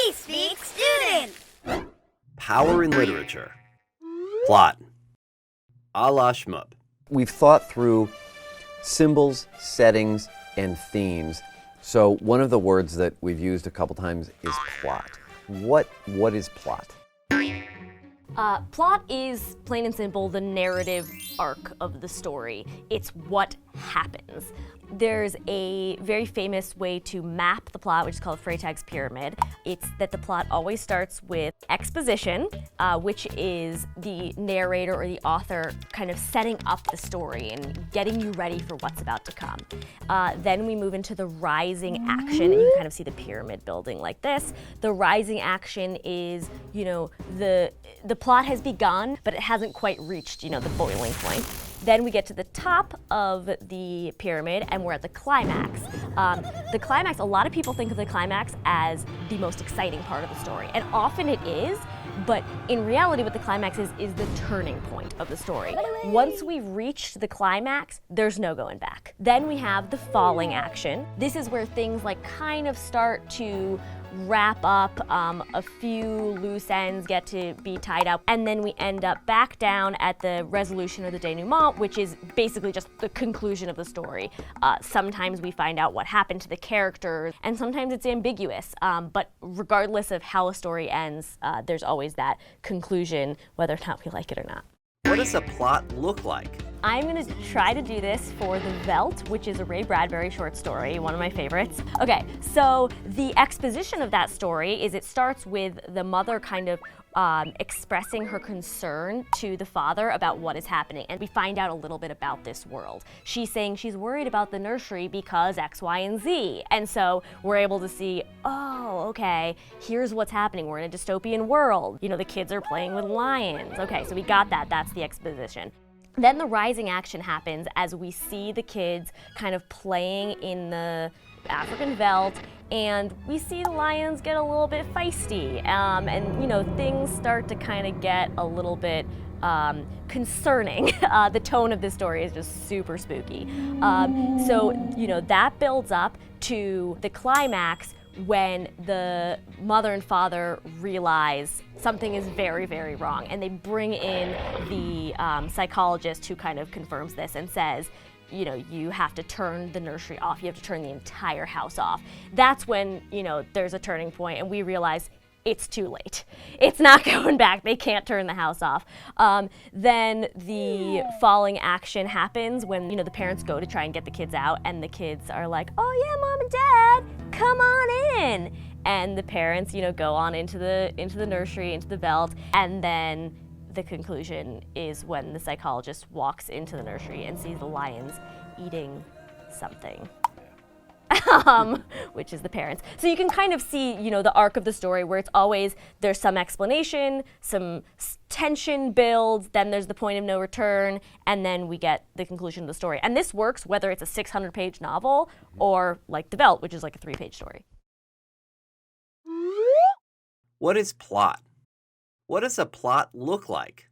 We speak student. Power in literature. Plot. A la Shmoop. We've thought through symbols, settings, and themes. So one of the words that we've used a couple times is plot. What is plot? Plot is, plain and simple, the narrative arc of the story. It's what happens. There's a very famous way to map the plot, which is called Freytag's pyramid. It's that the plot always starts with exposition, which is the narrator or the author kind of setting up the story and getting you ready for what's about to come. Then we move into the rising action, and you can kind of see the pyramid building like this. The rising action is, the plot has begun, but it hasn't quite reached, the boiling point. Then we get to the top of the pyramid and we're at the climax. The climax, a lot of people think of the climax as the most exciting part of the story, and often it is, but in reality what the climax is the turning point of the story. Once we've reached the climax, there's no going back. Then we have the falling action. This is where things kind of start to wrap up, a few loose ends get to be tied up, and then we end up back down at the resolution or the dénouement, which is basically just the conclusion of the story. Sometimes we find out what happened to the characters, and sometimes it's ambiguous, but regardless of how a story ends, there's always that conclusion, whether or not we like it or not. What does a plot look like? I'm going to try to do this for the Veldt, which is a Ray Bradbury short story, one of my favorites. Okay, so the exposition of that story is it starts with the mother kind of expressing her concern to the father about what is happening, and we find out a little bit about this world. She's saying she's worried about the nursery because X, Y, and Z, and so we're able to see, oh, okay, here's what's happening. We're in a dystopian world. The kids are playing with lions. Okay, so we got that. That's the exposition. Then the rising action happens as we see the kids kind of playing in the African veldt, and we see the lions get a little bit feisty, and things start to kind of get a little bit concerning. The tone of this story is just super spooky. That builds up to the climax when the mother and father realize something is very, very wrong, and they bring in the psychologist who kind of confirms this and says, you have to turn the nursery off, you have to turn the entire house off. That's when, there's a turning point and we realize it's too late. It's not going back. They can't turn the house off. Then the falling action happens when, the parents go to try and get the kids out, and the kids are like, oh yeah, mom and dad, come on in. And the parents, go on into the nursery, into the veldt, and then the conclusion is when the psychologist walks into the nursery and sees the lions eating something. Which is the parents. So you can kind of see, the arc of the story where it's always, there's some explanation, some tension builds, then there's the point of no return, and then we get the conclusion of the story. And this works whether it's a 600-page novel or like The Veldt, which is like a 3-page story. What is plot? What does a plot look like?